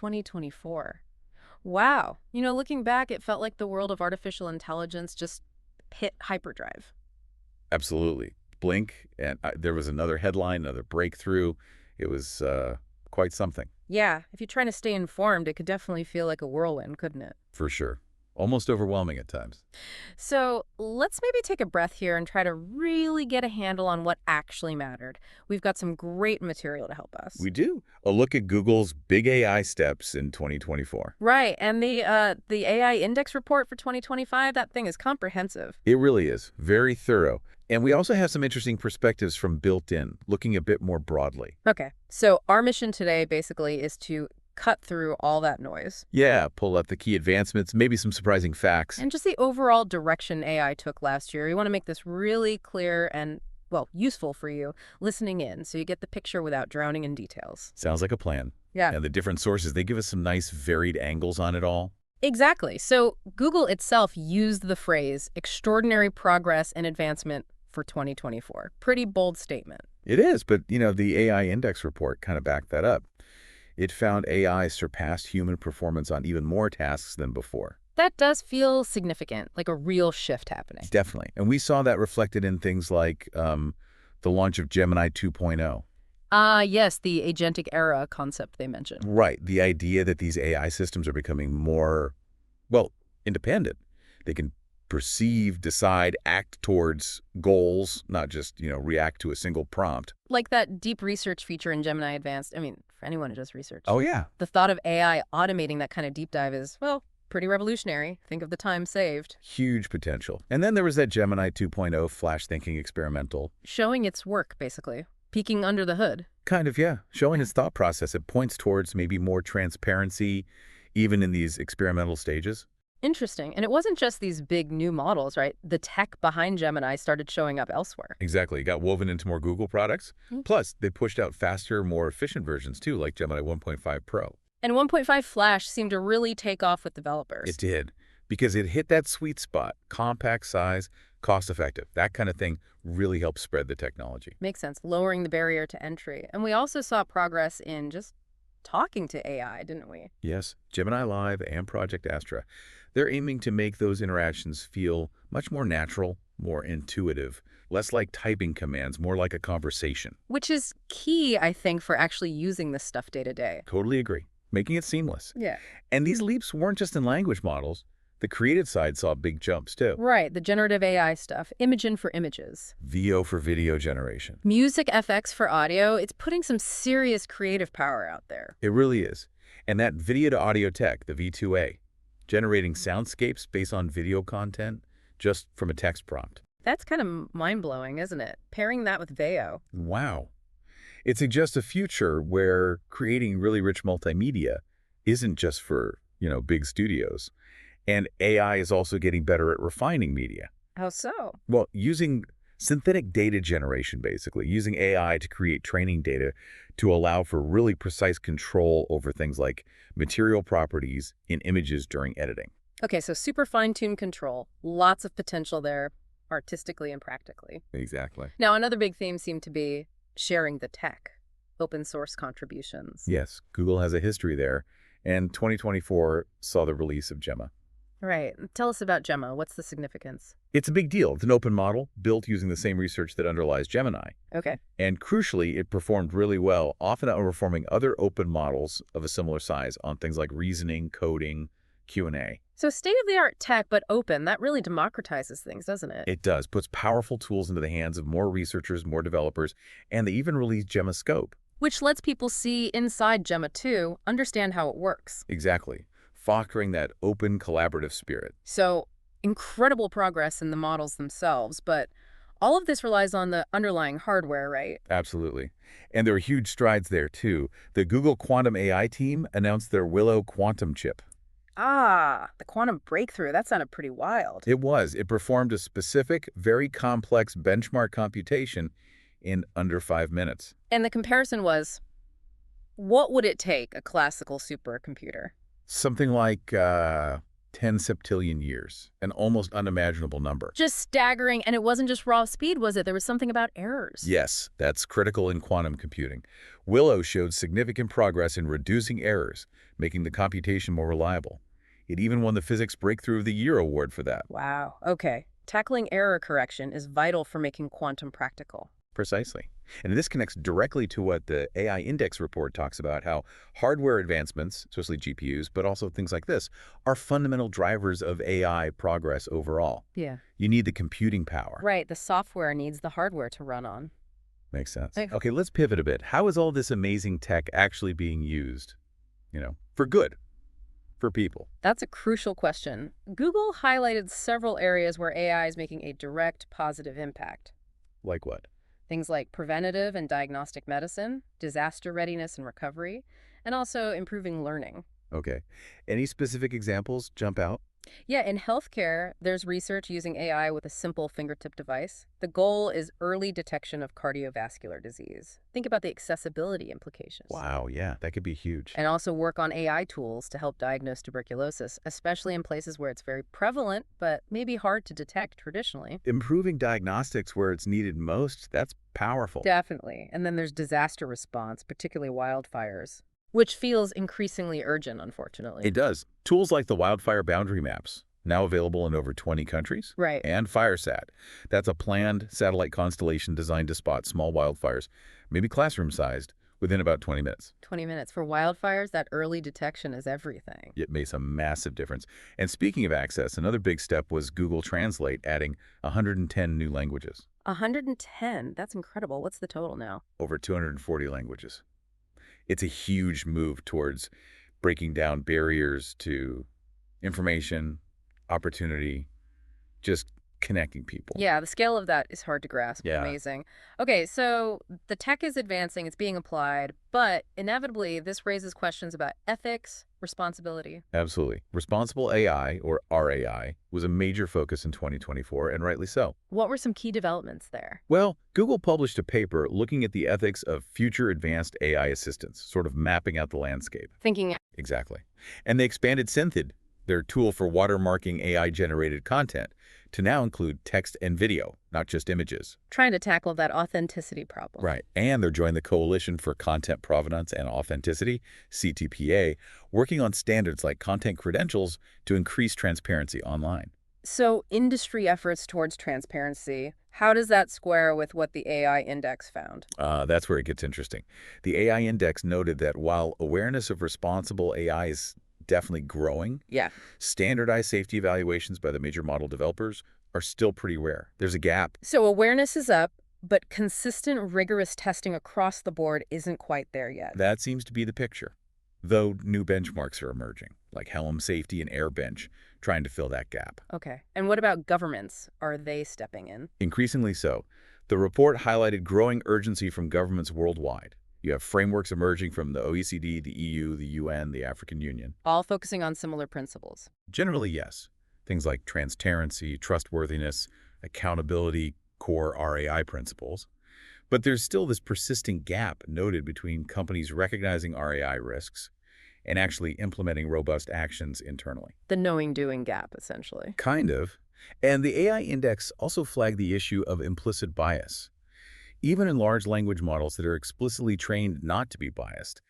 2024. Wow. Looking back, it felt like the world of artificial intelligence just hit hyperdrive. Absolutely. Blink, and there was another headline, another breakthrough. It was quite something, Yeah, if you're trying to stay informed, it could definitely feel like a whirlwind, couldn't it? for sure. Almost overwhelming at times. So let's maybe take a breath here and try to really get a handle on what actually mattered. We've got some great material to help us. We do. A look at Google's big AI steps in 2024. Right, and the AI index report for 2025, that thing is comprehensive. It really is. Very thorough. And we also have some interesting perspectives from built-in, looking a bit more broadly. Okay, so our mission today basically is to cut through all that noise Yeah, pull up the key advancements, maybe some surprising facts. and just the overall direction AI took last year. We want to make this really clear and, well, useful for you listening in so you get the picture without drowning in details. Sounds like a plan. Yeah. And the different sources, they give us some nice varied angles on it all. Exactly. So Google itself used the phrase extraordinary progress and advancement for 2024. Pretty bold statement. It is, but the AI index report kind of backed that up. It found AI surpassed human performance on even more tasks than before. That does feel significant, like a real shift happening. Definitely. And we saw that reflected in things like the launch of Gemini 2.0. Yes, the agentic era concept they mentioned. Right. The idea that these AI systems are becoming more, well, independent. They can perceive, decide, act towards goals, not just, react to a single prompt. Like that deep research feature in Gemini Advanced. I mean, for anyone who does research. Oh, yeah. The thought of AI automating that kind of deep dive is, well, pretty revolutionary. Think of the time saved. Huge potential. And then there was that Gemini 2.0 flash thinking experimental. Showing its work, basically. Peeking under the hood. Kind of, yeah. Showing its thought process. It points towards maybe more transparency, even in these experimental stages. Interesting. And it wasn't just these big new models, right? The tech behind Gemini started showing up elsewhere. Exactly. It got woven into more Google products. Mm. Plus, they pushed out faster, more efficient versions too, like Gemini 1.5 Pro. And 1.5 Flash seemed to really take off with developers. It did, because it hit that sweet spot. Compact size, cost-effective. That kind of thing really helps spread the technology. Makes sense, lowering the barrier to entry. And we also saw progress in just talking to AI, didn't we? Yes, Gemini Live and Project Astra. They're aiming to make those interactions feel much more natural, more intuitive, less like typing commands, more like a conversation. Which is key, I think, for actually using this stuff day to day. Totally agree. Making it seamless. Yeah. And these leaps weren't just in language models. The creative side saw big jumps too. Right, the generative AI stuff, Imagen for images. VO for video generation. Music FX for audio, it's putting some serious creative power out there. It really is. And that video to audio tech, the V2A, generating soundscapes based on video content just from a text prompt. That's kind of mind-blowing, isn't it? Pairing that with Veo. Wow. It suggests a future where creating really rich multimedia isn't just for, big studios. And AI is also getting better at refining media. How so? Well, using synthetic data generation, basically, using AI to create training data to allow for really precise control over things like material properties in images during editing. Okay, so super fine-tuned control. Lots of potential there, artistically and practically. Exactly. Now, another big theme seemed to be sharing the tech, open source contributions. Yes, Google has a history there, and 2024 saw the release of Gemma. Right. Tell us about Gemma. What's the significance? It's a big deal. It's an open model built using the same research that underlies Gemini. Okay. And crucially, it performed really well, often outperforming other open models of a similar size on things like reasoning, coding, Q&A. So state-of-the-art tech, but open, that really democratizes things, doesn't it? It does. Puts powerful tools into the hands of more researchers, more developers, and they even released Gemma Scope. Which lets people see inside Gemma 2, understand how it works. Exactly. Fostering that open, collaborative spirit. So incredible progress in the models themselves, but all of this relies on the underlying hardware, right? Absolutely. And there are huge strides there, too. The Google Quantum AI team announced their Willow quantum chip. Ah, the quantum breakthrough. That sounded pretty wild. It was. It performed a specific, very complex benchmark computation in under 5 minutes. And the comparison was, what would it take a classical supercomputer? Something like 10 septillion years, an almost unimaginable number. Just staggering. And it wasn't just raw speed, was it? There was something about errors. Yes, that's critical in quantum computing. Willow showed significant progress in reducing errors, making the computation more reliable. It even won the Physics Breakthrough of the Year award for that. Wow. Okay. Tackling error correction is vital for making quantum practical. Precisely. And this connects directly to what the AI Index report talks about, how hardware advancements, especially GPUs, but also things like this, are fundamental drivers of AI progress overall. Yeah. You need the computing power. Right. The software needs the hardware to run on. Makes sense. Like, Okay, let's pivot a bit. How is all this amazing tech actually being used, for good, for people? That's a crucial question. Google highlighted several areas where AI is making a direct positive impact. Like what? Things like preventative and diagnostic medicine, disaster readiness and recovery, and also improving learning. Okay. Any specific examples jump out? Yeah, in healthcare, there's research using AI with a simple fingertip device. The goal is early detection of cardiovascular disease. Think about the accessibility implications. Wow, yeah, that could be huge. And also work on AI tools to help diagnose tuberculosis, especially in places where it's very prevalent, but maybe hard to detect traditionally. Improving diagnostics where it's needed most, that's powerful. Definitely. And then there's disaster response, particularly wildfires, which feels increasingly urgent, unfortunately. It does. Tools like the wildfire boundary maps, now available in over 20 countries, Right. and FireSat. That's a planned satellite constellation designed to spot small wildfires, maybe classroom-sized, within about 20 minutes. 20 minutes. For wildfires, that early detection is everything. It makes a massive difference. And speaking of access, another big step was Google Translate adding 110 new languages, 110. That's incredible. What's the total now? over 240 languages. It's a huge move towards breaking down barriers to information, opportunity, just connecting people. Yeah, the scale of that is hard to grasp. Yeah. Amazing. Okay, so the tech is advancing, it's being applied, but inevitably this raises questions about ethics, responsibility. Absolutely. Responsible AI, or RAI, was a major focus in 2024, and rightly so. What were some key developments there? Well, Google published a paper looking at the ethics of future advanced AI assistants, sort of mapping out the landscape. Thinking, Exactly. And they expanded Synthid, their tool for watermarking AI-generated content, to now include text and video, not just images. trying to tackle that authenticity problem. Right. And they're joining the Coalition for Content Provenance and Authenticity, CTPA, working on standards like content credentials to increase transparency online. So industry efforts towards transparency, how does that square with what the AI index found? That's where it gets interesting. The AI Index noted that while awareness of responsible AI is definitely growing, Yeah. standardized safety evaluations by the major model developers are still pretty rare. There's a gap. So awareness is up, but consistent, rigorous testing across the board isn't quite there yet. That seems to be the picture, though new benchmarks are emerging, like Helm Safety and AirBench, trying to fill that gap. Okay. And what about governments? Are they stepping in? Increasingly so. The report highlighted growing urgency from governments worldwide. You have frameworks emerging from the OECD, the EU, the UN, the African Union. All focusing on similar principles. Generally, yes. Things like transparency, trustworthiness, accountability, core RAI principles. But there's still this persistent gap noted between companies recognizing RAI risks and actually implementing robust actions internally. The knowing-doing gap, essentially. Kind of. And the AI Index also flagged the issue of implicit bias. Even in large language models that are explicitly trained not to be biased,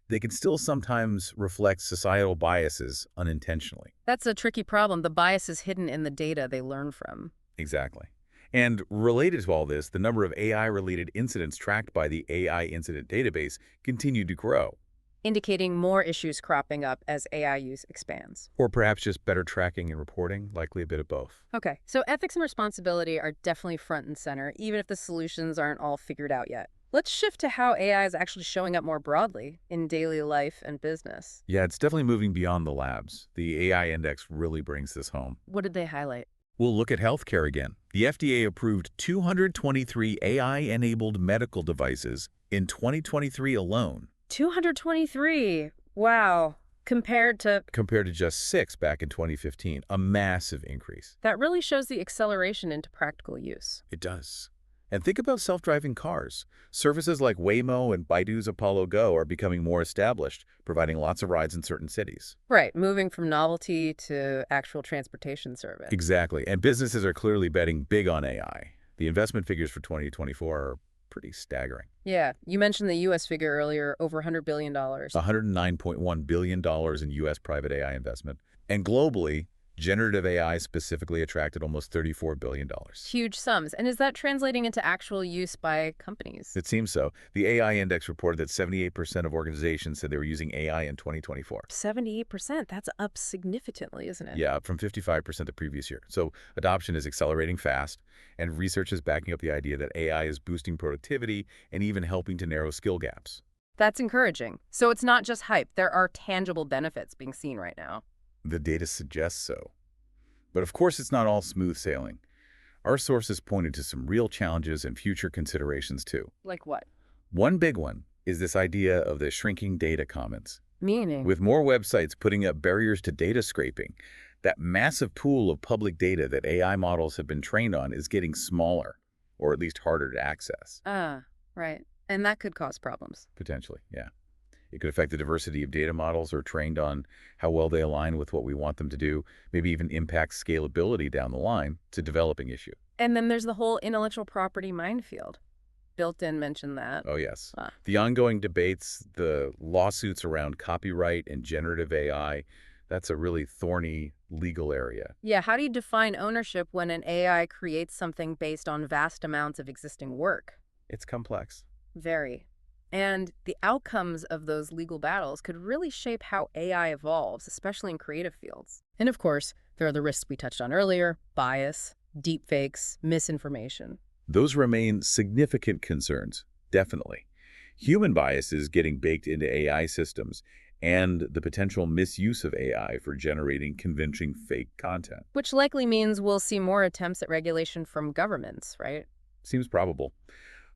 they can still sometimes reflect societal biases unintentionally. That's a tricky problem. The bias is hidden in the data they learn from. Exactly. And related to all this, the number of AI-related incidents tracked by the AI Incident Database continued to grow. Indicating more issues cropping up as AI use expands. Or perhaps just better tracking and reporting, likely a bit of both. Okay, so ethics and responsibility are definitely front and center, even if the solutions aren't all figured out yet. Let's shift to how AI is actually showing up more broadly in daily life and business. Yeah, it's definitely moving beyond the labs. The AI Index really brings this home. What did they highlight? We'll look at healthcare again. The FDA approved 223 AI-enabled medical devices in 2023 alone, 223. Wow. Compared to... compared to just 6 back in 2015, a massive increase. That really shows the acceleration into practical use. It does. And think about self-driving cars. Services like Waymo and Baidu's Apollo Go are becoming more established, providing lots of rides in certain cities. Right, moving from novelty to actual transportation service. Exactly. And businesses are clearly betting big on AI. The investment figures for 2024 are pretty staggering. Yeah, you mentioned the U.S. figure earlier, over $100 billion. dollars. $109.1 billion in U.S. private AI investment. And globally, generative AI specifically attracted almost $34 billion. Huge sums. And is that translating into actual use by companies? It seems so. The AI Index reported that 78% of organizations said they were using AI in 2024. 78%. That's up significantly, isn't it? Yeah, up from 55% the previous year. So adoption is accelerating fast, and research is backing up the idea that AI is boosting productivity and even helping to narrow skill gaps. That's encouraging. So it's not just hype. There are tangible benefits being seen right now. The data suggests so. But of course, it's not all smooth sailing. Our sources pointed to some real challenges and future considerations too. Like what? One big one is this idea of the shrinking data commons. Meaning? With more websites putting up barriers to data scraping, that massive pool of public data that AI models have been trained on is getting smaller, or at least harder to access. Ah, right. And that could cause problems. Potentially, yeah. It could affect the diversity of data models or trained on how well they align with what we want them to do, maybe even impact scalability down the line. It's a developing issue. And then there's the whole intellectual property minefield. Built-in mentioned that. Oh, yes. Ah. The ongoing debates, the lawsuits around copyright and generative AI, that's a really thorny legal area. Yeah, how do you define ownership when an AI creates something based on vast amounts of existing work? It's complex. Very. And the outcomes of those legal battles could really shape how AI evolves, especially in creative fields. And of course, there are the risks we touched on earlier: bias, deepfakes, misinformation. Those remain significant concerns, definitely. Human bias is getting baked into AI systems, and the potential misuse of AI for generating convincing fake content. Which likely means we'll see more attempts at regulation from governments, right? Seems probable.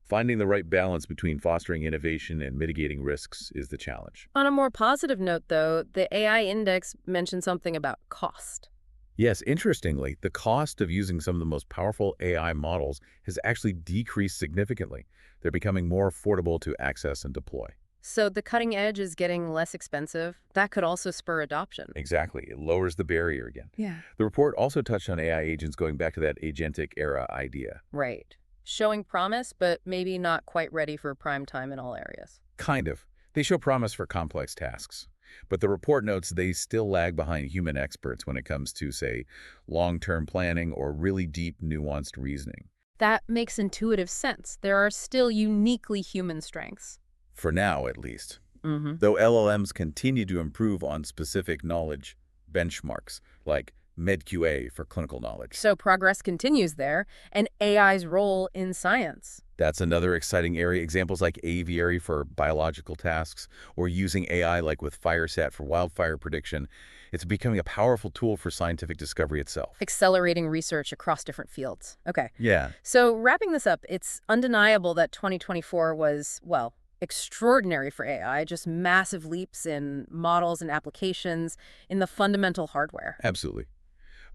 Finding the right balance between fostering innovation and mitigating risks is the challenge. On a more positive note, though, the AI index mentioned something about cost. Yes, interestingly, the cost of using some of the most powerful AI models has actually decreased significantly. They're becoming more affordable to access and deploy. So the cutting edge is getting less expensive. That could also spur adoption. Exactly. It lowers the barrier again. Yeah. The report also touched on AI agents going back to that agentic era idea. Right. Showing promise, but maybe not quite ready for prime time in all areas. Kind of. They show promise for complex tasks. But the report notes they still lag behind human experts when it comes to, say, long-term planning or really deep, nuanced reasoning. That makes intuitive sense. There are still uniquely human strengths. For now, at least. Mm-hmm. Though LLMs continue to improve on specific knowledge benchmarks, like MedQA for clinical knowledge. So progress continues there, and AI's role in science. That's another exciting area. Examples like aviary for biological tasks, or using AI like with FireSat for wildfire prediction. It's becoming a powerful tool for scientific discovery itself. Accelerating research across different fields. Okay. Yeah. So wrapping this up, it's undeniable that 2024 was, well, extraordinary for AI, just massive leaps in models and applications in the fundamental hardware. Absolutely.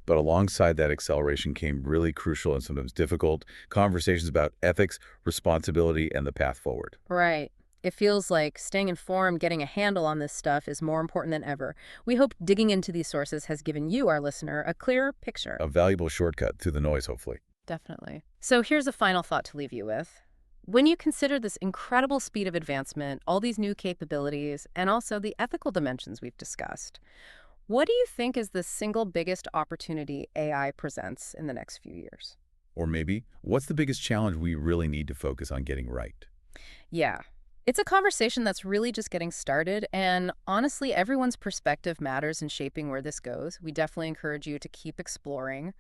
But alongside that acceleration came really crucial and sometimes difficult conversations about ethics, responsibility, and the path forward. Right. It feels like staying informed, getting a handle on this stuff is more important than ever. We hope digging into these sources has given you, our listener, a clearer picture. A valuable shortcut through the noise, hopefully. Definitely. So here's a final thought to leave you with. When you consider this incredible speed of advancement, all these new capabilities, and also the ethical dimensions we've discussed, what do you think is the single biggest opportunity AI presents in the next few years? Or maybe, what's the biggest challenge we really need to focus on getting right? Yeah, it's a conversation that's really just getting started, and honestly, everyone's perspective matters in shaping where this goes. We definitely encourage you to keep exploring,